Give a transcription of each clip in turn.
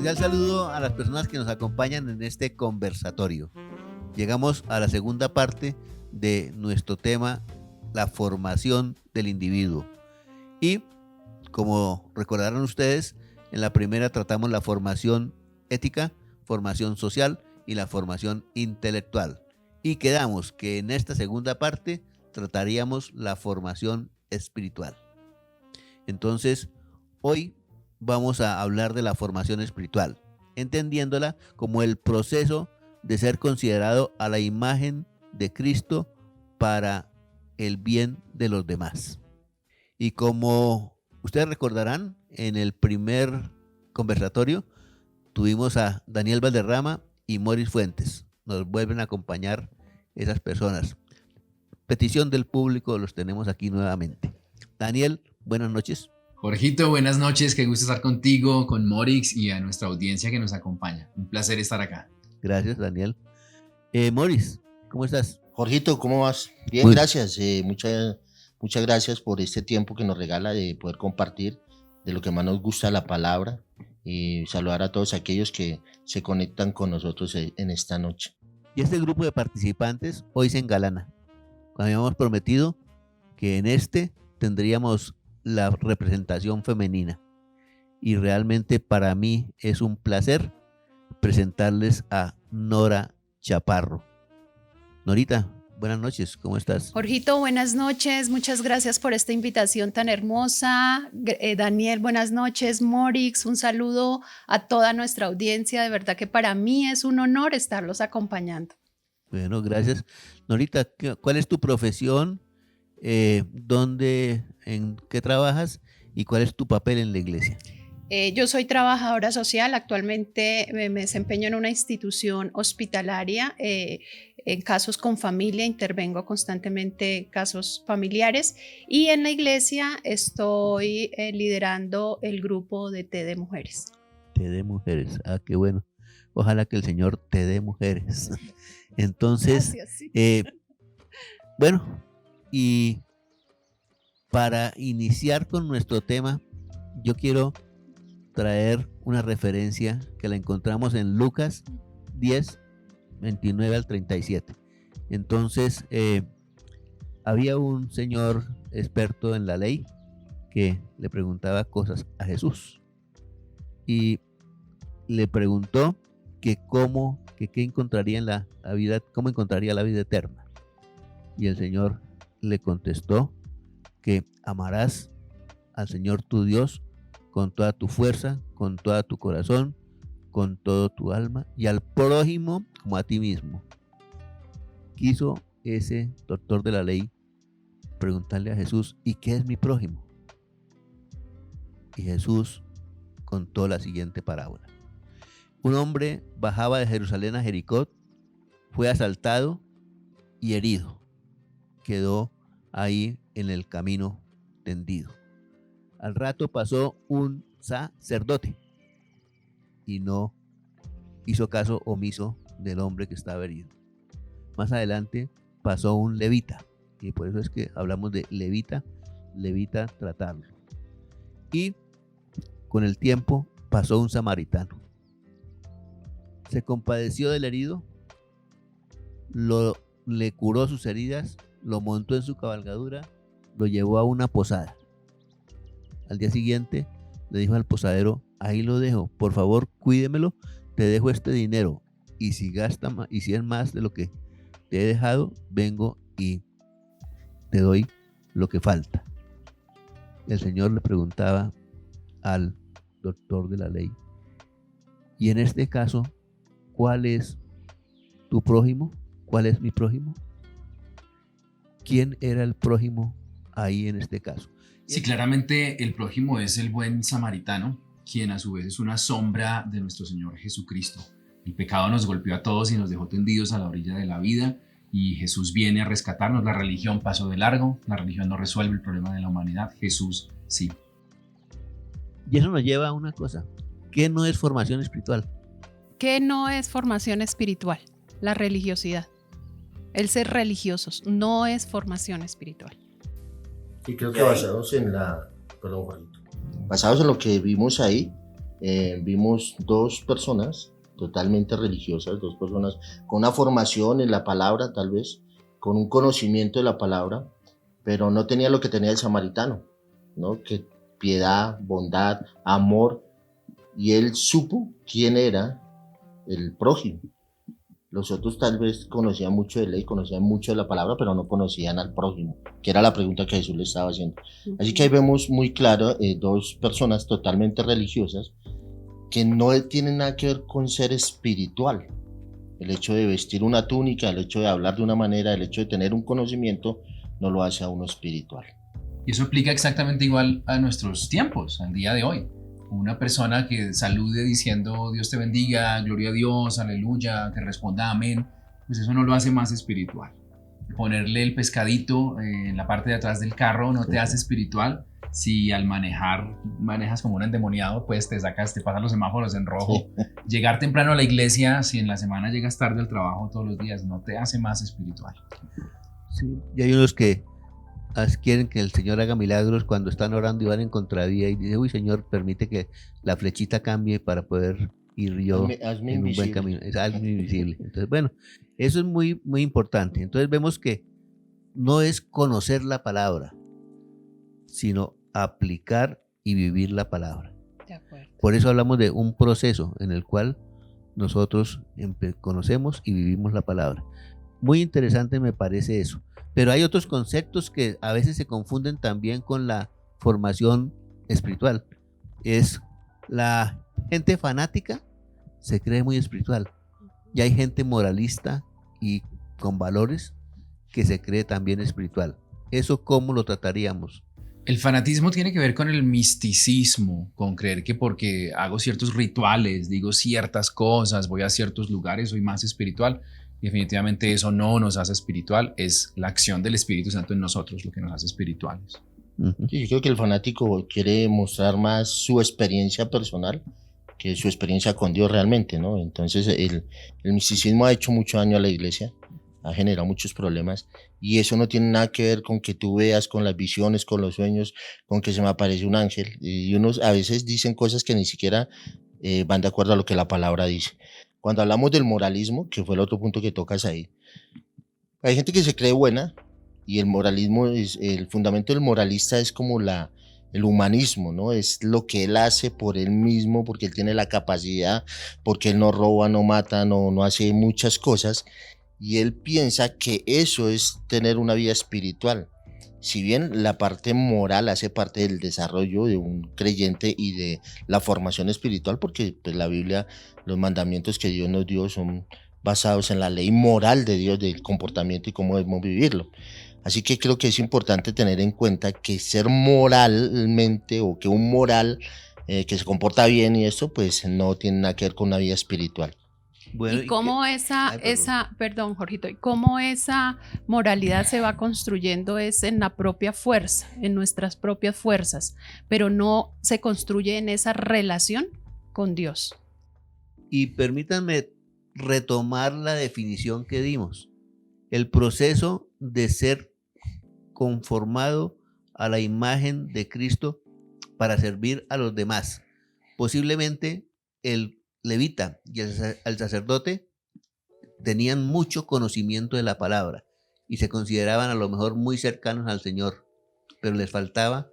Cordial saludo a las personas que nos acompañan en este conversatorio. Llegamos a la segunda parte de nuestro tema, la formación del individuo. Y como recordarán ustedes, en la primera tratamos la formación ética, formación social y la formación intelectual. Y quedamos que en esta segunda parte trataríamos la formación espiritual. Entonces, hoy vamos a hablar de la formación espiritual, entendiéndola como el proceso de ser considerado a la imagen de Cristo para el bien de los demás. Y como ustedes recordarán, en el primer conversatorio tuvimos a Daniel Valderrama y Moris Fuentes. Nos vuelven a acompañar esas personas. Petición del público, los tenemos aquí nuevamente. Daniel, buenas noches. Jorgito, buenas noches, qué gusto estar contigo, con Morix y a nuestra audiencia que nos acompaña. Un placer estar acá. Gracias, Daniel. Moris, ¿cómo estás? Jorgito, ¿cómo vas? Bien, Muy gracias. Muchas gracias por este tiempo que nos regala de poder compartir de lo que más nos gusta, la palabra, y saludar a todos aquellos que se conectan con nosotros en esta noche. Y este grupo de participantes hoy se engalana. Habíamos prometido que en este tendríamos la representación femenina. Y realmente para mí es un placer presentarles a Nora Chaparro. Norita, buenas noches, ¿cómo estás? Jorgito, buenas noches, muchas gracias por esta invitación tan hermosa. Daniel, buenas noches. Morix, un saludo a toda nuestra audiencia, de verdad que para mí es un honor estarlos acompañando. Bueno, gracias. Norita, ¿cuál es tu profesión? ¿En qué trabajas? ¿Y cuál es tu papel en la iglesia? Yo soy trabajadora social, actualmente me desempeño en una institución hospitalaria, en casos con familia, intervengo constantemente casos familiares y en la iglesia estoy liderando el grupo de Té de Mujeres. Té de Mujeres, qué bueno. Ojalá que el Señor te dé mujeres. Entonces, gracias, sí. Bueno, y para iniciar con nuestro tema, yo quiero traer una referencia que la encontramos en Lucas 10, 29 al 37. Entonces, había un señor experto en la ley que le preguntaba cosas a Jesús y le preguntó que qué encontraría en la vida, cómo encontraría la vida eterna. Y el Señor le contestó que amarás al Señor tu Dios con toda tu fuerza, con todo tu corazón, con todo tu alma y al prójimo como a ti mismo. Quiso ese doctor de la ley preguntarle a Jesús, ¿y qué es mi prójimo? Y Jesús contó la siguiente parábola. Un hombre bajaba de Jerusalén a Jericó, fue asaltado y herido. Quedó ahí en el camino tendido. Al rato pasó un sacerdote y no hizo caso omiso del hombre que estaba herido. Más adelante pasó un levita, y por eso es que hablamos de levita tratarlo. Y con el tiempo pasó un samaritano. Se compadeció del herido, le curó sus heridas, lo montó en su cabalgadura, lo llevó a una posada. Al día siguiente le dijo al posadero, ahí lo dejo, por favor cuídemelo, te dejo este dinero y si es más de lo que te he dejado, vengo y te doy lo que falta. El Señor le preguntaba al doctor de la ley, y en este caso, ¿cuál es tu prójimo? ¿Cuál es mi prójimo? ¿Quién era el prójimo ahí en este caso? Sí, claramente el prójimo es el buen samaritano, quien a su vez es una sombra de nuestro Señor Jesucristo. El pecado nos golpeó a todos y nos dejó tendidos a la orilla de la vida y Jesús viene a rescatarnos. La religión pasó de largo, la religión no resuelve el problema de la humanidad, Jesús sí. Y eso nos lleva a una cosa, ¿qué no es formación espiritual? ¿Qué no es formación espiritual? La religiosidad. El ser religiosos no es formación espiritual. Y creo que basados en lo que vimos ahí, vimos dos personas totalmente religiosas, dos personas con una formación en la palabra, tal vez, con un conocimiento de la palabra, pero no tenía lo que tenía el samaritano, ¿no? Que piedad, bondad, amor, y él supo quién era el prójimo. Los otros tal vez conocían mucho de ley, conocían mucho de la palabra, pero no conocían al prójimo, que era la pregunta que Jesús le estaba haciendo. Así que ahí vemos muy claro dos personas totalmente religiosas que no tienen nada que ver con ser espiritual. El hecho de vestir una túnica, el hecho de hablar de una manera, el hecho de tener un conocimiento, no lo hace a uno espiritual. Y eso aplica exactamente igual a nuestros tiempos, al día de hoy. Una persona que salude diciendo Dios te bendiga, gloria a Dios, aleluya, que responda amén, pues eso no lo hace más espiritual. Ponerle el pescadito en la parte de atrás del carro no te hace espiritual. Si al manejas como un endemoniado, pues te pasan los semáforos en rojo. Sí. Llegar temprano a la iglesia, si en la semana llegas tarde al trabajo todos los días, no te hace más espiritual. Sí, y hay unos que quieren que el Señor haga milagros cuando están orando y van en contravía y dicen, uy Señor, permite que la flechita cambie para poder ir yo hazme en invisible. Un buen camino. Es algo invisible. Entonces, bueno, eso es muy, muy importante. Entonces vemos que no es conocer la palabra, sino aplicar y vivir la palabra. De acuerdo. Por eso hablamos de un proceso en el cual nosotros conocemos y vivimos la palabra. Muy interesante me parece eso. Pero hay otros conceptos que a veces se confunden también con la formación espiritual. Es la gente fanática se cree muy espiritual. Y hay gente moralista y con valores que se cree también espiritual. ¿Eso cómo lo trataríamos? El fanatismo tiene que ver con el misticismo, con creer que porque hago ciertos rituales, digo ciertas cosas, voy a ciertos lugares, soy más espiritual. Definitivamente eso no nos hace espiritual, es la acción del Espíritu Santo en nosotros lo que nos hace espirituales. Sí, yo creo que el fanático quiere mostrar más su experiencia personal que su experiencia con Dios realmente, ¿no? Entonces el misticismo ha hecho mucho daño a la iglesia, ha generado muchos problemas y eso no tiene nada que ver con que tú veas, con las visiones, con los sueños, con que se me aparece un ángel y unos a veces dicen cosas que ni siquiera van de acuerdo a lo que la palabra dice. Cuando hablamos del moralismo, que fue el otro punto que tocas ahí, hay gente que se cree buena y el moralismo, el fundamento del moralista es como el humanismo, ¿no? Es lo que él hace por él mismo, porque él tiene la capacidad, porque él no roba, no mata, no hace muchas cosas y él piensa que eso es tener una vida espiritual. Si bien la parte moral hace parte del desarrollo de un creyente y de la formación espiritual, porque pues, la Biblia, los mandamientos que Dios nos dio son basados en la ley moral de Dios, del comportamiento y cómo debemos vivirlo. Así que creo que es importante tener en cuenta que ser moralmente o que un moral que se comporta bien y esto pues no tiene nada que ver con una vida espiritual. Bueno, ¿y cómo perdón Jorgito, y cómo esa moralidad se va construyendo es en la propia fuerza, en nuestras propias fuerzas, pero no se construye en esa relación con Dios? Y permítanme retomar la definición que dimos. El proceso de ser conformado a la imagen de Cristo para servir a los demás. Posiblemente el levita y el sacerdote tenían mucho conocimiento de la palabra y se consideraban a lo mejor muy cercanos al Señor, pero les faltaba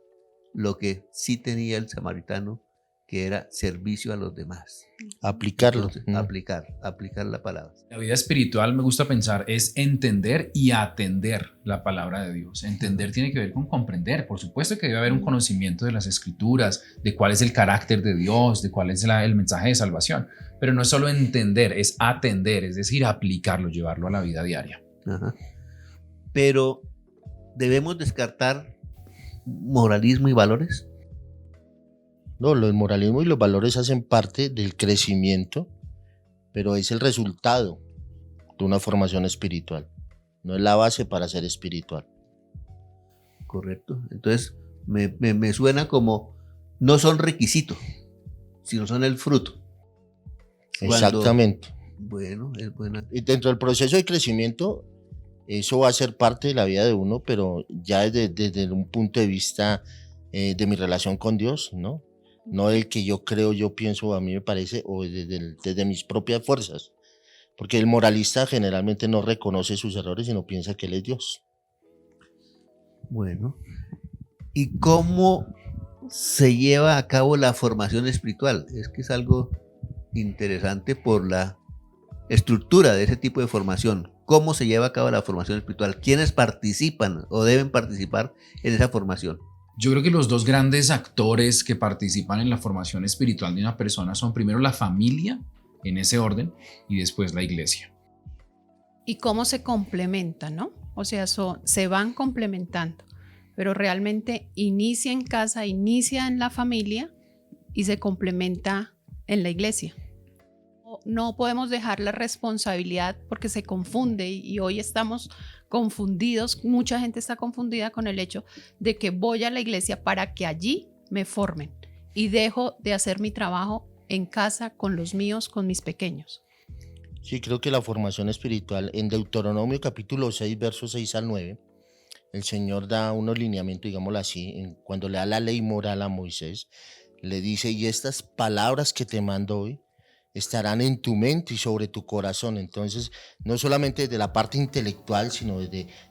lo que sí tenía el samaritano, que era servicio a los demás. Aplicarlo. Entonces, aplicar la palabra. La vida espiritual, me gusta pensar, es entender y atender la palabra de Dios. Entender tiene que ver con comprender. Por supuesto que debe haber un conocimiento de las escrituras, de cuál es el carácter de Dios, de cuál es el mensaje de salvación. Pero no es solo entender, es atender, es decir, aplicarlo, llevarlo a la vida diaria. Ajá. Pero debemos descartar moralismo y valores. No, el moralismo y los valores hacen parte del crecimiento, pero es el resultado de una formación espiritual. No es la base para ser espiritual. Correcto. Entonces, me suena como no son requisitos, sino son el fruto. Exactamente. Bueno, es buena. Y dentro del proceso de crecimiento, eso va a ser parte de la vida de uno, pero ya desde un punto de vista de mi relación con Dios, ¿no? no del que yo creo, yo pienso, a mí me parece, o desde mis propias fuerzas. Porque el moralista generalmente no reconoce sus errores, sino piensa que él es Dios. Bueno, ¿y cómo se lleva a cabo la formación espiritual? Es que es algo interesante por la estructura de ese tipo de formación. ¿Cómo se lleva a cabo la formación espiritual? ¿Quiénes participan o deben participar en esa formación? Yo creo que los dos grandes actores que participan en la formación espiritual de una persona son primero la familia, en ese orden, y después la iglesia. Y cómo se complementan, ¿no? O sea, se van complementando, pero realmente inicia en casa, inicia en la familia y se complementa en la iglesia. No podemos dejar la responsabilidad porque se confunde y hoy estamos confundidos, mucha gente está confundida con el hecho de que voy a la iglesia para que allí me formen y dejo de hacer mi trabajo en casa con los míos, con mis pequeños. Sí, creo que la formación espiritual, en Deuteronomio capítulo 6, versos 6 al 9, el Señor da unos lineamientos, digámoslo así, cuando le da la ley moral a Moisés, le dice, y estas palabras que te mando hoy estarán en tu mente y sobre tu corazón. Entonces, no solamente desde la parte intelectual, sino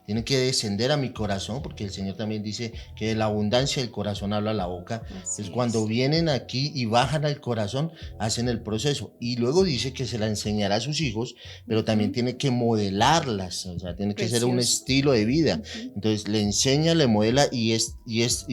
tiene que descender a mi corazón, porque el Señor también dice que de la abundancia del corazón habla la boca. Entonces, cuando vienen aquí y bajan al corazón, hacen el proceso. Y luego dice que se la enseñará a sus hijos, pero también tiene que modelarlas, o sea, tiene que ser un estilo de vida. Entonces, le enseña, le modela y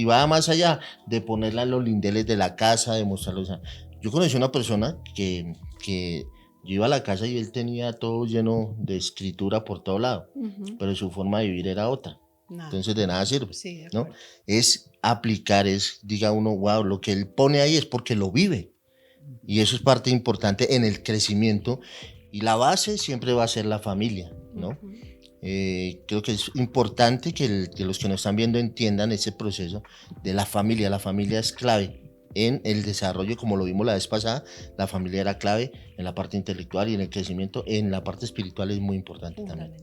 va más allá de ponerla en los lindeles de la casa, de mostrarlo. O sea, yo conocí una persona que yo iba a la casa y él tenía todo lleno de escritura por todo lado, pero su forma de vivir era otra. Entonces de nada sirve, sí, de ¿no? Es aplicar, diga uno, wow, lo que él pone ahí es porque lo vive. Y eso es parte importante en el crecimiento. Y la base siempre va a ser la familia, ¿no? Creo que es importante que los que nos están viendo entiendan ese proceso de la familia. La familia es clave en el desarrollo, como lo vimos la vez pasada. La familia era clave en la parte intelectual y en el crecimiento. En la parte espiritual es muy importante también.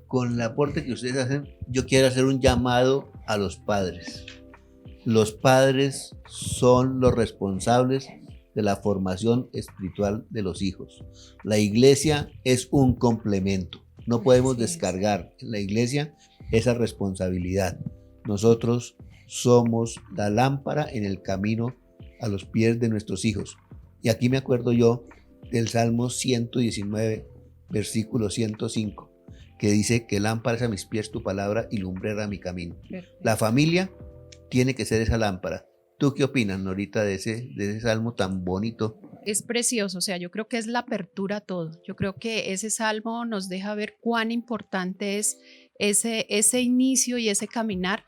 Con el aporte que ustedes hacen, yo quiero hacer un llamado a los padres. Los padres son los responsables de la formación espiritual de los hijos. La iglesia es un complemento. No podemos descargar en la iglesia esa responsabilidad. Nosotros somos la lámpara en el camino a los pies de nuestros hijos. Y aquí me acuerdo yo del Salmo 119, versículo 105, que dice que lámpara es a mis pies tu palabra y lumbrera mi camino. Perfecto. La familia tiene que ser esa lámpara. ¿Tú qué opinas, Norita, de ese salmo tan bonito? Es precioso, o sea, yo creo que es la apertura a todo. Yo creo que ese salmo nos deja ver cuán importante es ese inicio y ese caminar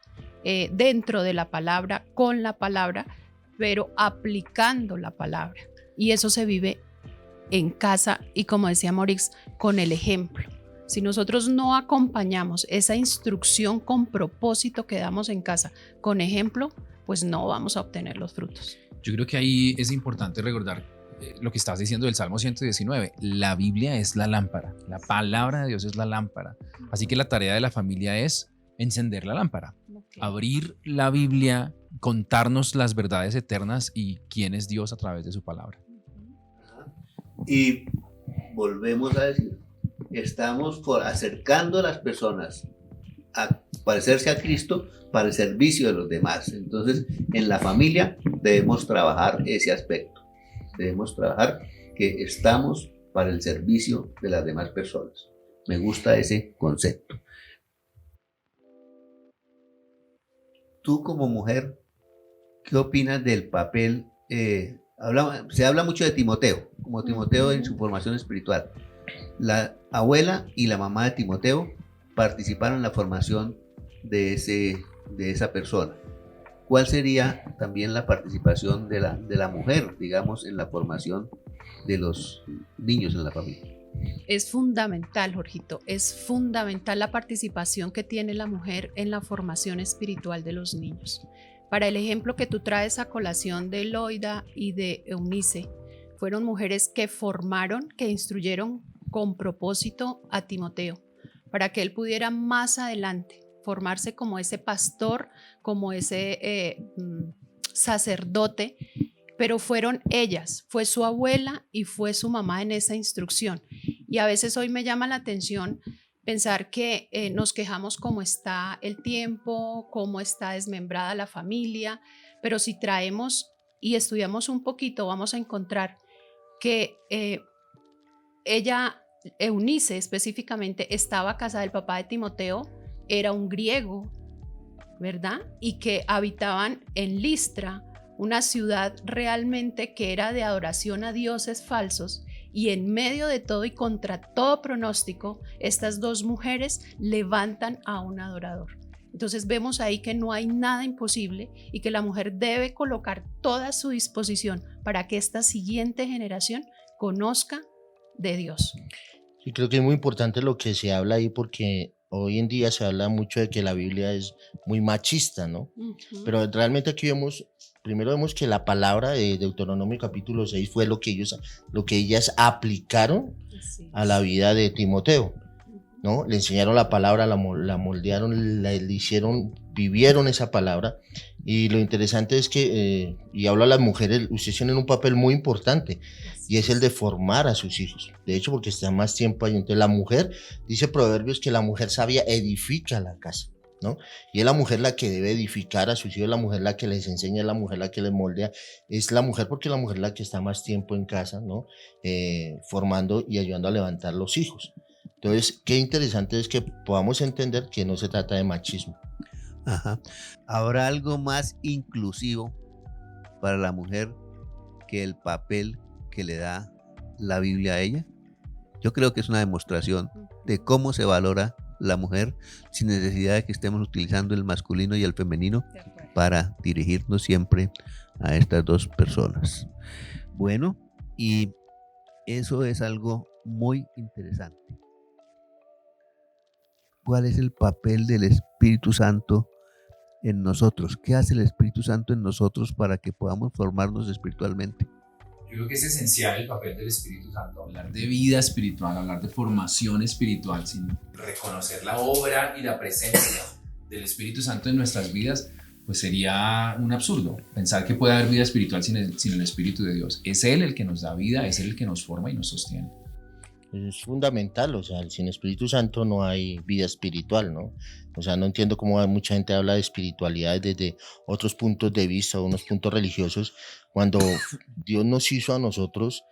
dentro de la palabra, con la palabra, pero aplicando la palabra. Y eso se vive en casa y, como decía Morix, con el ejemplo. Si nosotros no acompañamos esa instrucción con propósito que damos en casa con ejemplo, pues no vamos a obtener los frutos. Yo creo que ahí es importante recordar lo que estás diciendo del Salmo 119. La Biblia es la lámpara, la palabra de Dios es la lámpara. Así que la tarea de la familia es encender la lámpara, abrir la Biblia, contarnos las verdades eternas y quién es Dios a través de su palabra. Y volvemos a decir, estamos acercando a las personas a parecerse a Cristo para el servicio de los demás. Entonces, en la familia debemos trabajar ese aspecto. Debemos trabajar que estamos para el servicio de las demás personas. Me gusta ese concepto. Tú como mujer, ¿qué opinas del papel? Se habla mucho de Timoteo, como Timoteo en su formación espiritual. La abuela y la mamá de Timoteo participaron en la formación de esa persona. ¿Cuál sería también la participación de la mujer, digamos, en la formación de los niños en la familia? Es fundamental, Jorgito, es fundamental la participación que tiene la mujer en la formación espiritual de los niños. Para el ejemplo que tú traes a colación de Loida y de Eunice, fueron mujeres que formaron, que instruyeron con propósito a Timoteo, para que él pudiera más adelante formarse como ese pastor, como ese sacerdote, pero fueron ellas, fue su abuela y fue su mamá en esa instrucción. Y a veces hoy me llama la atención pensar que nos quejamos cómo está el tiempo, cómo está desmembrada la familia, pero si traemos y estudiamos un poquito, vamos a encontrar que ella, Eunice específicamente, estaba casada, el papá de Timoteo era un griego, ¿verdad? Y que habitaban en Listra, una ciudad realmente que era de adoración a dioses falsos, y en medio de todo y contra todo pronóstico, estas dos mujeres levantan a un adorador. Entonces vemos ahí que no hay nada imposible y que la mujer debe colocar toda su disposición para que esta siguiente generación conozca de Dios. Sí, creo que es muy importante lo que se habla ahí, porque hoy en día se habla mucho de que la Biblia es muy machista, ¿no? Pero realmente aquí primero vemos que la palabra de Deuteronomio capítulo 6 fue lo que ellas aplicaron a la vida de Timoteo, ¿no? Le enseñaron la palabra, la moldearon, le hicieron, vivieron esa palabra. Y lo interesante es que, y hablo a las mujeres, ustedes tienen un papel muy importante, y es el de formar a sus hijos. De hecho, porque está más tiempo ahí. Entonces la mujer, dice Proverbios, que la mujer sabia edifica la casa, ¿no? Y es la mujer la que debe edificar a sus hijos, es la mujer la que les enseña, es la mujer la que les moldea, es la mujer porque la mujer la que está más tiempo en casa, ¿no? Formando y ayudando a levantar los hijos. Entonces, qué interesante es que podamos entender que no se trata de machismo. Ajá. ¿Habrá algo más inclusivo para la mujer que el papel que le da la Biblia a ella? Yo creo que es una demostración de cómo se valora la mujer sin necesidad de que estemos utilizando el masculino y el femenino para dirigirnos siempre a estas dos personas. Bueno, y eso es algo muy interesante. ¿Cuál es el papel del Espíritu Santo en nosotros? ¿Qué hace el Espíritu Santo en nosotros para que podamos formarnos espiritualmente? Yo creo que es esencial el papel del Espíritu Santo, hablar de vida espiritual, hablar de formación espiritual, sin reconocer la obra y la presencia del Espíritu Santo en nuestras vidas, pues sería un absurdo pensar que puede haber vida espiritual sin el Espíritu de Dios. Es Él el que nos da vida, es Él el que nos forma y nos sostiene. Es fundamental, o sea, sin Espíritu Santo no hay vida espiritual, ¿no? O sea, no entiendo cómo mucha gente habla de espiritualidad desde otros puntos de vista, unos puntos religiosos, cuando Dios nos hizo a nosotros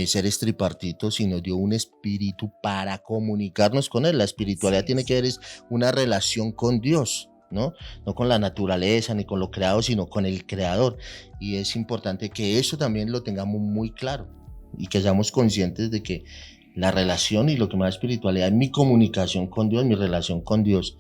seres tripartitos y nos dio un espíritu para comunicarnos con Él. La espiritualidad tiene que ver es una relación con Dios, ¿no? No con la naturaleza ni con lo creado, sino con el Creador. Y es importante que eso también lo tengamos muy claro y que seamos conscientes de que la relación y lo que más espiritualidad es mi comunicación con Dios, mi relación con Dios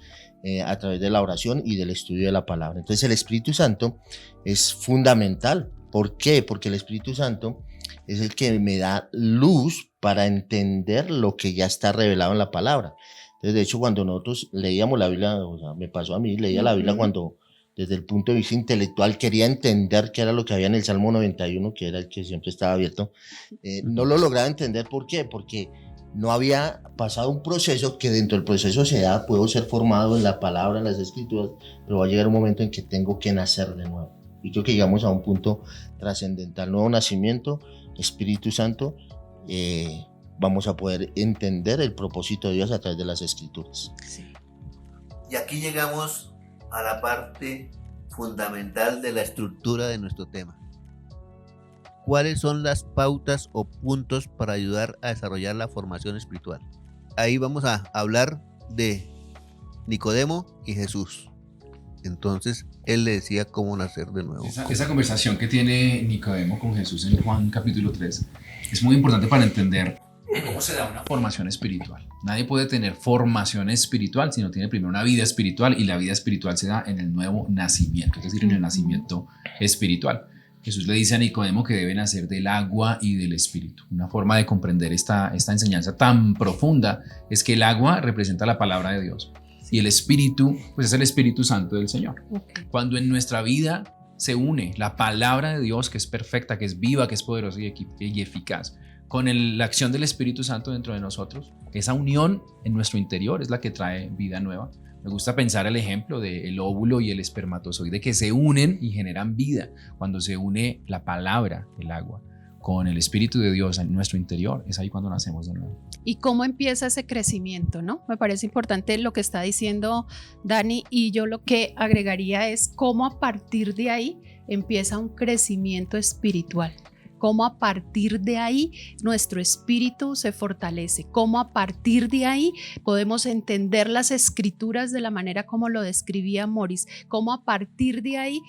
a través de la oración y del estudio de la palabra. Entonces el Espíritu Santo es fundamental. ¿Por qué? Porque el Espíritu Santo es el que me da luz para entender lo que ya está revelado en la palabra. Entonces, de hecho, cuando nosotros leíamos la Biblia, o sea, me pasó a mí, leía la Biblia cuando desde el punto de vista intelectual quería entender qué era lo que había en el Salmo 91, que era el que siempre estaba abierto. No lo lograba entender. ¿Por qué? Porque no había pasado un proceso que dentro del proceso se da, puedo ser formado en la palabra, en las escrituras, pero va a llegar un momento en que tengo que nacer de nuevo. Y creo que llegamos a un punto trascendental, nuevo nacimiento, Espíritu Santo, vamos a poder entender el propósito de Dios a través de las escrituras. Sí. Y aquí llegamos a la parte fundamental de la estructura de nuestro tema. ¿Cuáles son las pautas o puntos para ayudar a desarrollar la formación espiritual? Ahí vamos a hablar de Nicodemo y Jesús. Entonces, él le decía cómo nacer de nuevo. Esa conversación que tiene Nicodemo con Jesús en Juan capítulo 3 es muy importante para entender cómo se da una formación espiritual. Nadie puede tener formación espiritual si no tiene primero una vida espiritual, y la vida espiritual se da en el nuevo nacimiento, es decir, en el nacimiento espiritual. Jesús le dice a Nicodemo que debe nacer del agua y del espíritu. Una forma de comprender esta enseñanza tan profunda es que el agua representa la palabra de Dios y el espíritu pues es el Espíritu Santo del Señor. Okay. Cuando en nuestra vida se une la palabra de Dios, que es perfecta, que es viva, que es poderosa y eficaz, con la acción del Espíritu Santo dentro de nosotros, esa unión en nuestro interior es la que trae vida nueva. Me gusta pensar el ejemplo del óvulo y el espermatozoide que se unen y generan vida. Cuando se une la palabra, el agua, con el Espíritu de Dios en nuestro interior, es ahí cuando nacemos de nuevo. ¿Y cómo empieza ese crecimiento, no? Me parece importante lo que está diciendo Dani, y yo lo que agregaría es cómo a partir de ahí empieza un crecimiento espiritual. Cómo a partir de ahí nuestro espíritu se fortalece, cómo a partir de ahí podemos entender las escrituras de la manera como lo describía Morris, cómo a partir de ahí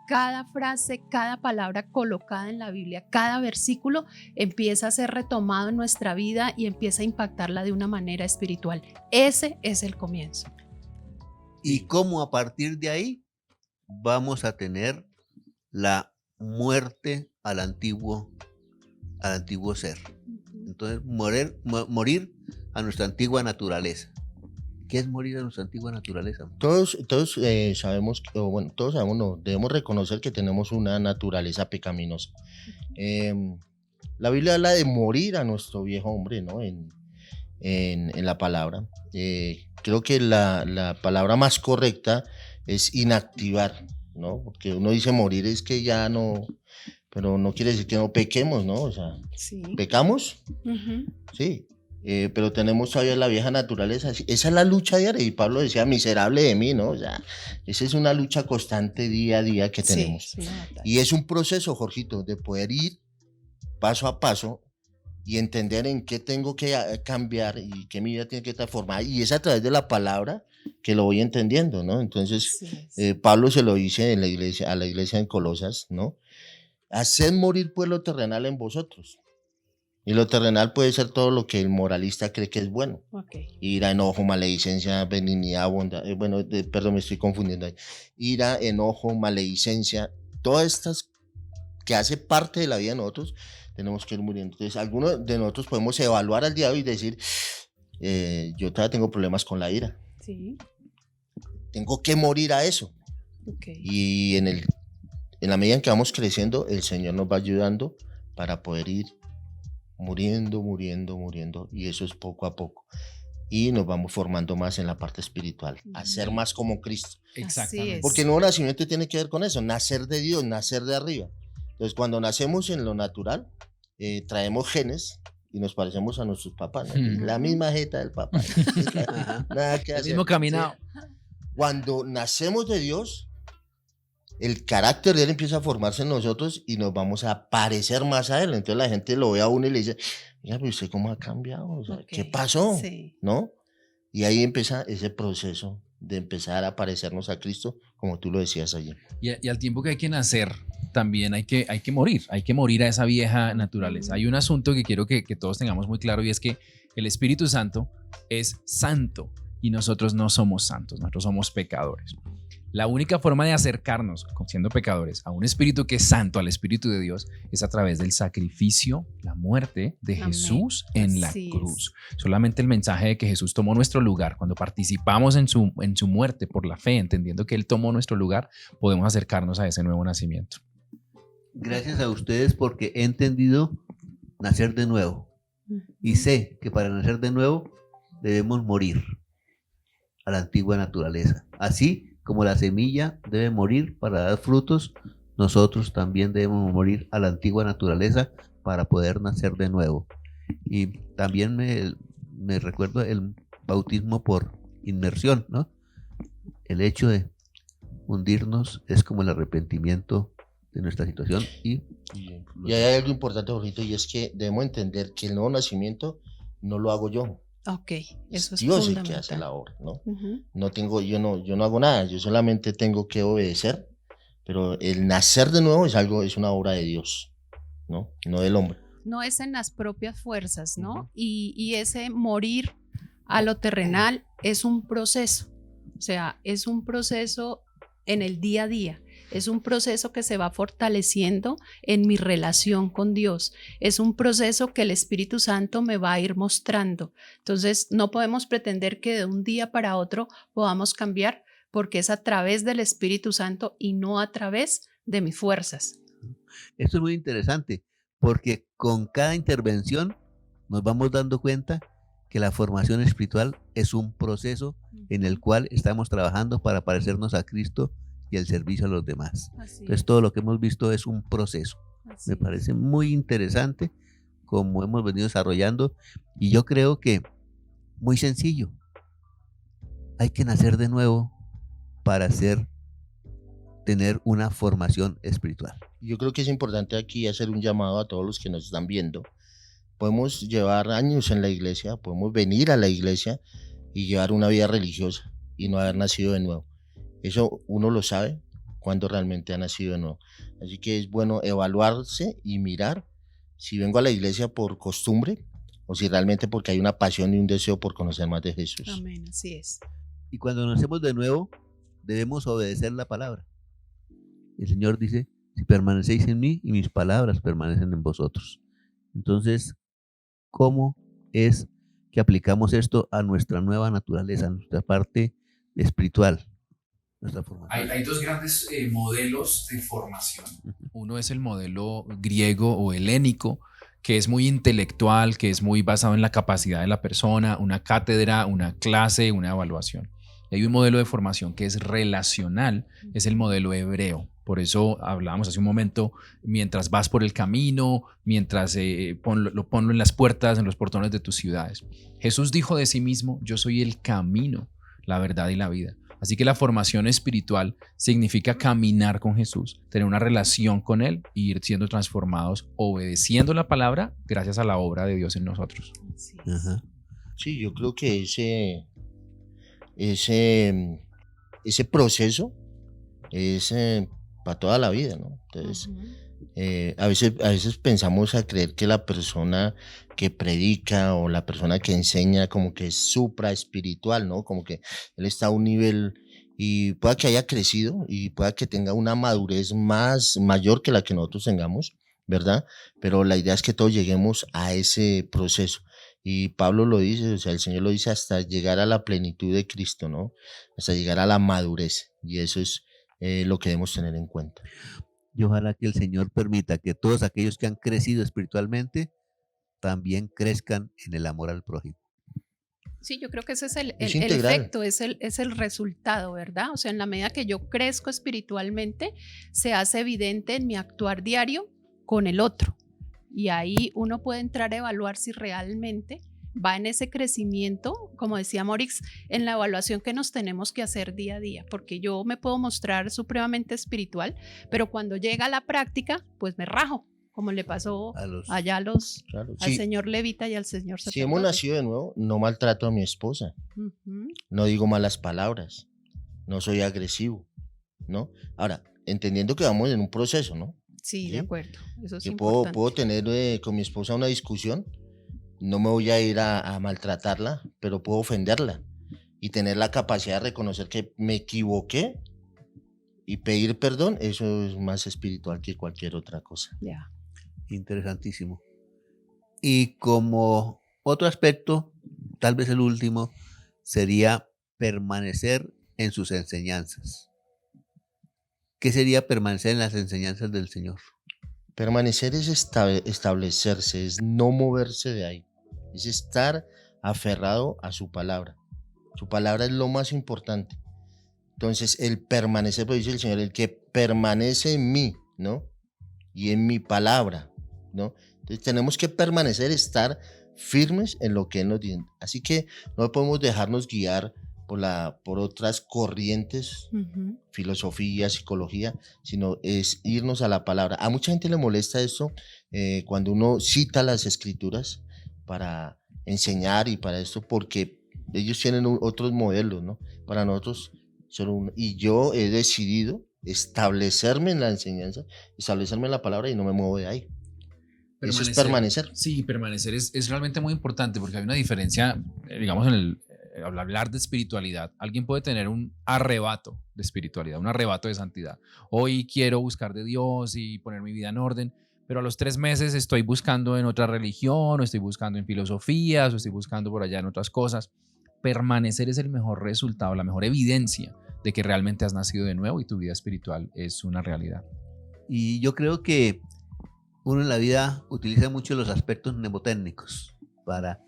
cada frase, cada palabra colocada en la Biblia, cada versículo empieza a ser retomado en nuestra vida y empieza a impactarla de una manera espiritual. Ese es el comienzo. Y cómo a partir de ahí vamos a tener la muerte al antiguo ser. Entonces, morir a nuestra antigua naturaleza. ¿Qué es morir a nuestra antigua naturaleza? Todos sabemos, todos sabemos, no, debemos reconocer que tenemos una naturaleza pecaminosa. La Biblia habla de morir a nuestro viejo hombre, ¿no? En la palabra. Creo que la palabra más correcta es inactivar, ¿no? Porque uno dice morir es que ya no, pero no quiere decir que no pequemos, ¿no? O sea, sí. ¿Pecamos? Sí. Pero tenemos todavía la vieja naturaleza. Esa es la lucha diaria, y Pablo decía, miserable de mí, ¿no? O sea, esa es una lucha constante día a día que tenemos. Sí, y es un proceso, Jorgito, de poder ir paso a paso y entender en qué tengo que cambiar y qué mi vida tiene que transformar, y es a través de la palabra que lo voy entendiendo, ¿no? Entonces, Pablo se lo dice en la iglesia, a la iglesia en Colosas, ¿no? Haced morir pues lo terrenal en vosotros. Y lo terrenal puede ser todo lo que el moralista cree que es bueno. Ira, enojo, maledicencia, benignidad, bondad. Perdón, me estoy confundiendo ahí. Ira, enojo, maledicencia, todas estas que hace parte de la vida de nosotros, tenemos que ir muriendo. Entonces, algunos de nosotros podemos evaluar al día de hoy y decir, yo todavía tengo problemas con la ira. Sí. Tengo que morir a eso. Y en la medida en que vamos creciendo, el Señor nos va ayudando para poder ir muriendo, y eso es poco a poco, y nos vamos formando más en la parte espiritual, a ser más como Cristo. Exactamente. Porque el nuevo nacimiento tiene que ver con eso, nacer de Dios, nacer de arriba. Entonces, cuando nacemos en lo natural, traemos genes y nos parecemos a nuestros papás, ¿no? La misma jeta del papá, nada que hacer. El mismo caminado. Cuando nacemos de Dios, el carácter de Él empieza a formarse en nosotros y nos vamos a parecer más a Él. Entonces la gente lo ve a uno y le dice, mira, pero usted cómo ha cambiado, o sea, ¿qué pasó? Sí. ¿No? Y ahí empieza ese proceso de empezar a parecernos a Cristo, como tú lo decías ayer. Y al tiempo que hay que nacer, también hay que morir a esa vieja naturaleza. Hay un asunto que quiero que todos tengamos muy claro, y es que el Espíritu Santo es santo y nosotros no somos santos, nosotros somos pecadores. La única forma de acercarnos, siendo pecadores, a un espíritu que es santo, al Espíritu de Dios, es a través del sacrificio, la muerte de Jesús en la cruz. Solamente el mensaje de que Jesús tomó nuestro lugar, cuando participamos en su muerte por la fe, entendiendo que Él tomó nuestro lugar, podemos acercarnos a ese nuevo nacimiento. Gracias a ustedes, porque he entendido nacer de nuevo. Y sé que para nacer de nuevo debemos morir a la antigua naturaleza. Así como la semilla debe morir para dar frutos, nosotros también debemos morir a la antigua naturaleza para poder nacer de nuevo. Y también me recuerdo el bautismo por inmersión, ¿no? El hecho de hundirnos es como el arrepentimiento de nuestra situación. Y hay algo importante, Jorgito, y es que debemos entender que el nuevo nacimiento no lo hago yo. Eso es Dios fundamental. el que hace la obra, ¿no? Yo no hago nada, yo solamente tengo que obedecer, pero el nacer de nuevo es una obra de Dios, ¿no? No del hombre. No es en las propias fuerzas, ¿no? Y ese morir a lo terrenal es un proceso, o sea, es un proceso en el día a día. Es un proceso que se va fortaleciendo en mi relación con Dios. Es un proceso que el Espíritu Santo me va a ir mostrando. Entonces, no podemos pretender que de un día para otro podamos cambiar, porque es a través del Espíritu Santo y no a través de mis fuerzas. Esto es muy interesante, porque con cada intervención nos vamos dando cuenta que la formación espiritual es un proceso en el cual estamos trabajando para parecernos a Cristo y el servicio a los demás. Entonces todo lo que hemos visto es un proceso. Me parece muy interesante como hemos venido desarrollando, y yo creo que muy sencillo. Hay que nacer de nuevo para tener una formación espiritual. Yo creo que es importante aquí hacer un llamado a todos los que nos están viendo. Podemos llevar años en la iglesia, podemos venir a la iglesia y llevar una vida religiosa y no haber nacido de nuevo. Eso uno lo sabe cuando realmente ha nacido de nuevo. Así que es bueno evaluarse y mirar si vengo a la iglesia por costumbre o si realmente porque hay una pasión y un deseo por conocer más de Jesús. Amén, así es. Y cuando nacemos de nuevo, debemos obedecer la palabra. El Señor dice, si permanecéis en mí y mis palabras permanecen en vosotros. Entonces, ¿cómo es que aplicamos esto a nuestra nueva naturaleza, a nuestra parte espiritual? Nuestra formación. Hay dos grandes modelos de formación. Uno es el modelo griego o helénico, que es muy intelectual, que es muy basado en la capacidad de la persona, una cátedra, una clase, una evaluación. Y hay un modelo de formación que es relacional, es el modelo hebreo. Por eso hablábamos hace un momento, mientras vas por el camino, mientras ponlo en las puertas, en los portones de tus ciudades. Jesús dijo de sí mismo, yo soy el camino, la verdad y la vida. Así que la formación espiritual significa caminar con Jesús, tener una relación con Él e ir siendo transformados, obedeciendo la palabra gracias a la obra de Dios en nosotros. Ajá. Sí, yo creo que ese proceso es para toda la vida, ¿no? Entonces, a veces pensamos a creer que la persona que predica o la persona que enseña como que es supra espiritual, ¿no? Como que él está a un nivel y pueda que haya crecido y pueda que tenga una madurez mayor que la que nosotros tengamos, ¿verdad? Pero la idea es que todos lleguemos a ese proceso. Y Pablo lo dice, o sea, el Señor lo dice hasta llegar a la plenitud de Cristo, ¿no? Hasta llegar a la madurez. Y eso es lo que debemos tener en cuenta. Y ojalá que el Señor permita que todos aquellos que han crecido espiritualmente también crezcan en el amor al prójimo. Sí, yo creo que ese es el integral. efecto, es el resultado, ¿verdad? O sea, en la medida que yo crezco espiritualmente, se hace evidente en mi actuar diario con el otro. Y ahí uno puede entrar a evaluar si realmente va en ese crecimiento, como decía Morix, en la evaluación que nos tenemos que hacer día a día, porque yo me puedo mostrar supremamente espiritual, pero cuando llega a la práctica, pues me rajo, como le pasó allá Claro, al sí, señor levita y al señor si hemos sacerdote. nacido de nuevo, no maltrato a mi esposa, Ujú. no digo malas palabras, no soy agresivo, ¿no? Ahora, entendiendo que vamos en un proceso, ¿no? Sí, de ¿Sí? acuerdo, eso es Yo importante. puedo tener con mi esposa una discusión, no me voy a ir a maltratarla, pero puedo ofenderla y tener la capacidad de reconocer que me equivoqué y pedir perdón, eso es más espiritual que cualquier otra cosa. Ya. Interesantísimo. Y como otro aspecto, tal vez el último, sería permanecer en sus enseñanzas. ¿Qué sería permanecer en las enseñanzas del Señor? Permanecer es establecerse, es no moverse de ahí, es estar aferrado a su palabra. Su palabra es lo más importante. Entonces, el permanecer, pues dice el Señor, el que permanece en mí, ¿no? Y en mi palabra, ¿no? Entonces, tenemos que permanecer, estar firmes en lo que Él nos dice. Así que no podemos dejarnos guiar por otras corrientes, Ujú. filosofía, psicología, sino es irnos a la palabra. A mucha gente le molesta esto cuando uno cita las escrituras para enseñar y para esto, porque ellos tienen otros modelos, ¿no? Para nosotros, y yo he decidido establecerme en la enseñanza, establecerme en la palabra y no me muevo de ahí. Eso es permanecer. Sí, permanecer es realmente muy importante porque hay una diferencia, digamos, al hablar de espiritualidad. Alguien puede tener un arrebato de espiritualidad, un arrebato de santidad. Hoy quiero buscar de Dios y poner mi vida en orden, pero a los 3 meses estoy buscando en otra religión, o estoy buscando en filosofías, o estoy buscando por allá en otras cosas. Permanecer es el mejor resultado, la mejor evidencia de que realmente has nacido de nuevo y tu vida espiritual es una realidad. Y yo creo que uno en la vida utiliza mucho los aspectos mnemotécnicos para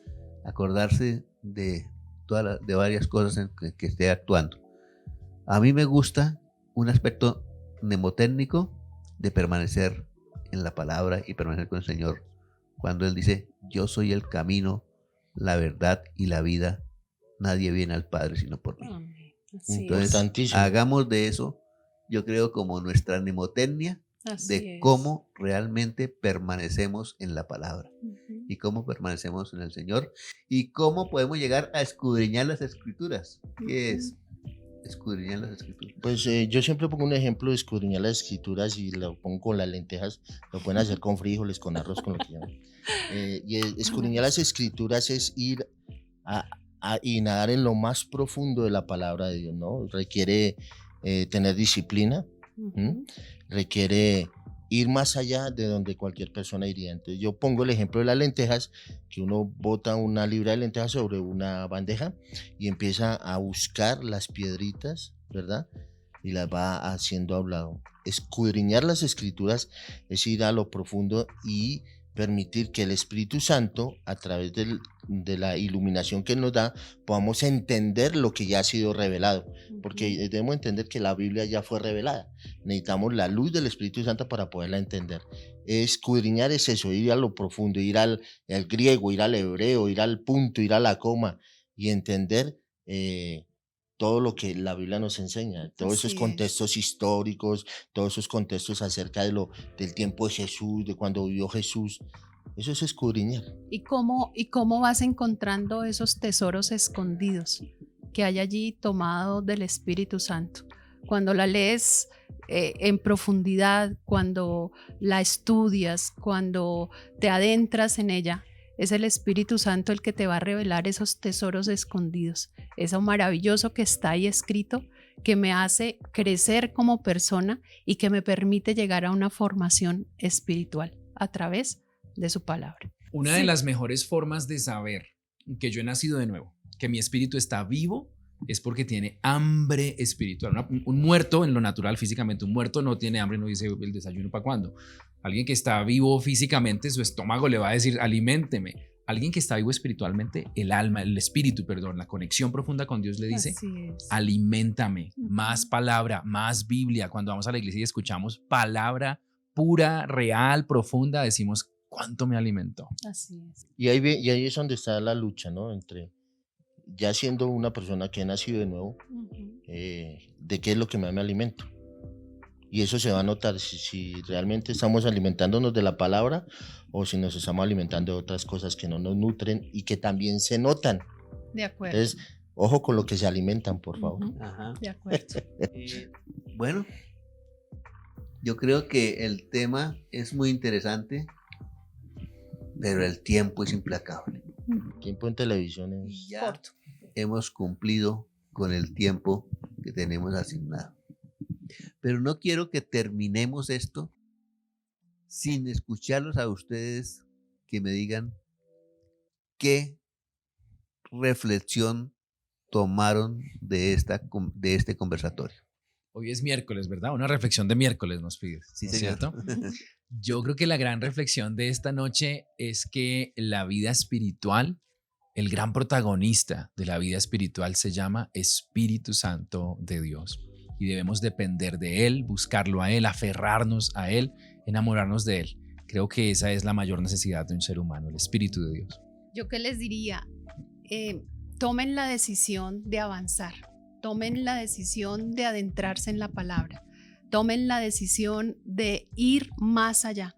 acordarse de, de varias cosas en que esté actuando. A mí me gusta un aspecto mnemotécnico de permanecer en la palabra y permanecer con el Señor. Cuando Él dice, yo soy el camino, la verdad y la vida, nadie viene al Padre sino por mí. Así Entonces, Importantísimo. hagamos de eso, yo creo, como nuestra mnemotecnia de cómo realmente permanecemos en la palabra y cómo permanecemos en el Señor y cómo podemos llegar a escudriñar las Escrituras. ¿Qué es escudriñar las Escrituras? Pues yo siempre pongo un ejemplo de escudriñar las escrituras y lo pongo con las lentejas, lo pueden hacer con frijoles, con arroz, con lo que quieran. Escudriñar las escrituras es ir y nadar en lo más profundo de la palabra de Dios, ¿no? Requiere tener disciplina, requiere ir más allá de donde cualquier persona iría. Entonces yo pongo el ejemplo de las lentejas, que uno bota una libra de lentejas sobre una bandeja y empieza a buscar las piedritas, ¿verdad? Y las va haciendo a un lado. Escudriñar las escrituras es ir a lo profundo y permitir que el Espíritu Santo, a través de la iluminación que nos da, podamos entender lo que ya ha sido revelado, porque debemos entender que la Biblia ya fue revelada. Necesitamos la luz del Espíritu Santo para poderla entender. Escudriñar es eso, ir a lo profundo, ir al griego, ir al hebreo, ir al punto, ir a la coma y entender todo lo que la Biblia nos enseña, todos esos contextos históricos, todos esos contextos acerca del tiempo de Jesús, de cuando vivió Jesús. Eso es escudriñar. ¿Y cómo vas encontrando esos tesoros escondidos que hay allí tomado del Espíritu Santo? Cuando la lees en profundidad, cuando la estudias, cuando te adentras en ella, es el Espíritu Santo el que te va a revelar esos tesoros escondidos, eso maravilloso que está ahí escrito, que me hace crecer como persona y que me permite llegar a una formación espiritual a través de su palabra. Una de las mejores formas de saber que yo he nacido de nuevo, que mi espíritu está vivo, es porque tiene hambre espiritual. Un muerto en lo natural, físicamente, un muerto no tiene hambre, no dice el desayuno para cuándo. Alguien que está vivo físicamente, su estómago le va a decir, aliménteme. Alguien que está vivo espiritualmente, el alma, el espíritu, perdón, la conexión profunda con Dios le dice, aliméntame, más palabra, más Biblia. Cuando vamos a la iglesia y escuchamos palabra pura, real, profunda, decimos, ¿cuánto me alimentó? Así es. Y ahí es donde está la lucha, ¿no? Entre ya siendo una persona que ha nacido de nuevo, de qué es lo que me alimento. Y eso se va a notar si realmente estamos alimentándonos de la palabra o si nos estamos alimentando de otras cosas que no nos nutren y que también se notan. De acuerdo. Entonces, ojo con lo que se alimentan, por favor. Ajá. De acuerdo. Bueno, yo creo que el tema es muy interesante, pero el tiempo es implacable. Tiempo en televisión Y es ya Corto. hemos cumplido con el tiempo que tenemos asignado. Pero no quiero que terminemos esto sin escucharlos a ustedes que me digan qué reflexión tomaron de este conversatorio. Hoy es miércoles, ¿verdad? Una reflexión de miércoles nos pides, Sí, ¿no es señor. cierto? Yo creo que la gran reflexión de esta noche es que la vida espiritual, el gran protagonista de la vida espiritual se llama Espíritu Santo de Dios. Y debemos depender de Él, buscarlo a Él, aferrarnos a Él, enamorarnos de Él. Creo que esa es la mayor necesidad de un ser humano, el Espíritu de Dios. Yo qué les diría, tomen la decisión de avanzar, tomen la decisión de adentrarse en la palabra, tomen la decisión de ir más allá,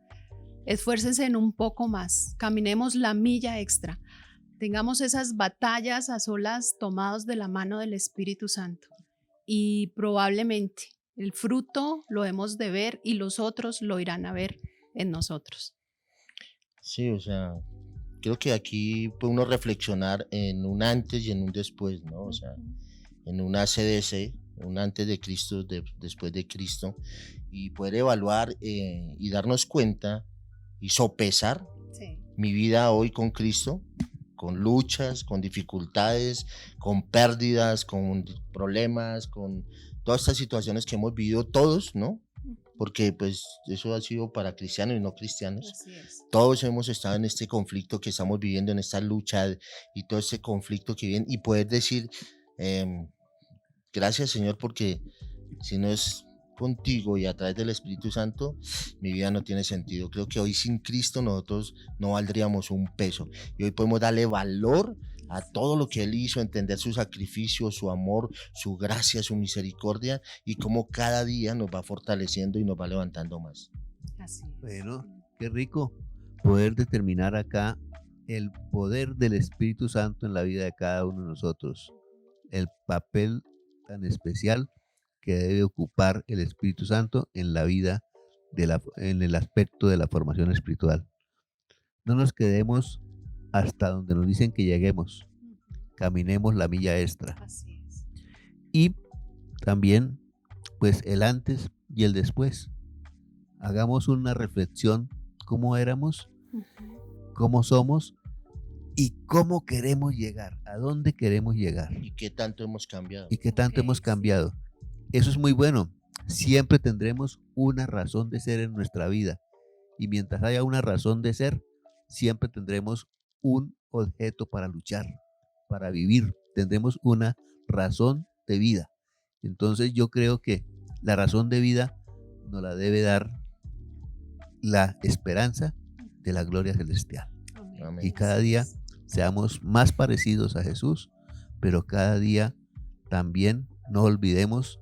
esfuércense en un poco más, caminemos la milla extra, tengamos esas batallas a solas tomados de la mano del Espíritu Santo. Y probablemente el fruto lo hemos de ver y los otros lo irán a ver en nosotros. Sí, o sea, creo que aquí puede uno reflexionar en un antes y en un después, ¿no? O sea, en una CDC, un antes de Cristo, después de Cristo, y poder evaluar y darnos cuenta y sopesar mi vida hoy con Cristo, con luchas, con dificultades, con pérdidas, con problemas, con todas estas situaciones que hemos vivido todos, ¿no? porque pues eso ha sido para cristianos y no cristianos. Así es. Todos hemos estado en este conflicto que estamos viviendo, en esta lucha y todo este conflicto que viene, y poder decir, gracias Señor, porque si no es contigo y a través del Espíritu Santo, mi vida no tiene sentido. Creo que hoy sin Cristo nosotros no valdríamos un peso, y hoy podemos darle valor a todo lo que Él hizo, entender su sacrificio, su amor, su gracia, su misericordia, y cómo cada día nos va fortaleciendo y nos va levantando más. Así es. Bueno, qué rico poder determinar acá el poder del Espíritu Santo en la vida de cada uno de nosotros, el papel tan especial que debe ocupar el Espíritu Santo en la vida, en el aspecto de la formación espiritual. No nos quedemos hasta donde nos dicen que lleguemos, caminemos la milla extra. Así es. Y también, pues, el antes y el después. Hagamos una reflexión, cómo éramos, cómo somos y cómo queremos llegar, a dónde queremos llegar ¿Y qué tanto hemos cambiado? y qué tanto Ok, hemos sí. cambiado. Eso es muy bueno. Siempre tendremos una razón de ser en nuestra vida, y mientras haya una razón de ser, siempre tendremos un objeto para luchar, para vivir. Tendremos una razón de vida. Entonces yo creo que la razón de vida nos la debe dar la esperanza de la gloria celestial. Amén. Amén. Y cada Así día es. seamos más parecidos a Jesús, pero cada día también no olvidemos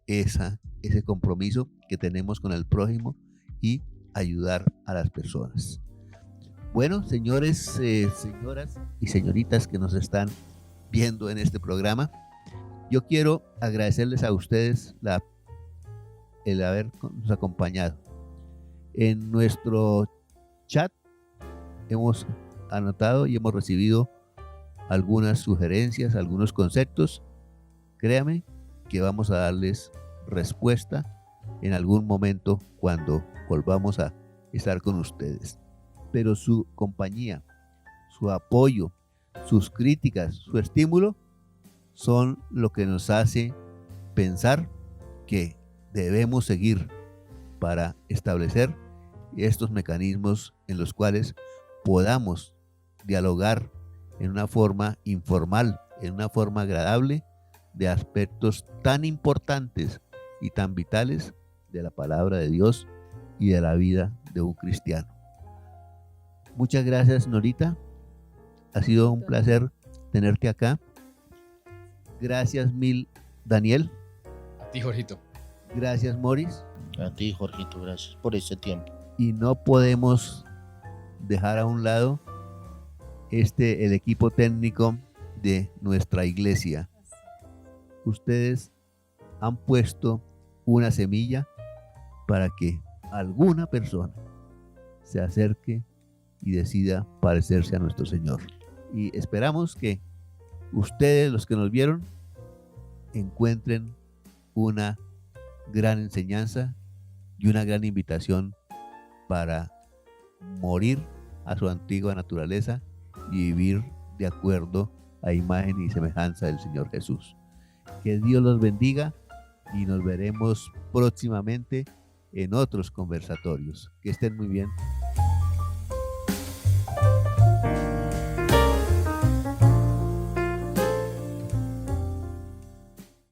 ese compromiso que tenemos con el prójimo y ayudar a las personas. Bueno, señores, señoras y señoritas que nos están viendo en este programa, yo quiero agradecerles a ustedes el habernos acompañado. En nuestro chat hemos anotado y hemos recibido algunas sugerencias, algunos conceptos. Créame que vamos a darles respuesta en algún momento cuando volvamos a estar con ustedes. Pero su compañía, su apoyo, sus críticas, su estímulo son lo que nos hace pensar que debemos seguir para establecer estos mecanismos en los cuales podamos dialogar en una forma informal, en una forma agradable, de aspectos tan importantes y tan vitales de la palabra de Dios y de la vida de un cristiano. Muchas gracias, Norita. Ha sido un placer tenerte acá. Gracias mil, Daniel. A ti, Jorgito. Gracias, Morris. A ti, Jorgito, gracias por este tiempo. Y no podemos dejar a un lado el equipo técnico de nuestra iglesia. Ustedes han puesto una semilla para que alguna persona se acerque y decida parecerse a nuestro Señor. Y esperamos que ustedes, los que nos vieron, encuentren una gran enseñanza y una gran invitación para morir a su antigua naturaleza y vivir de acuerdo a imagen y semejanza del Señor Jesús. Que Dios los bendiga y nos veremos próximamente en otros conversatorios. Que estén muy bien.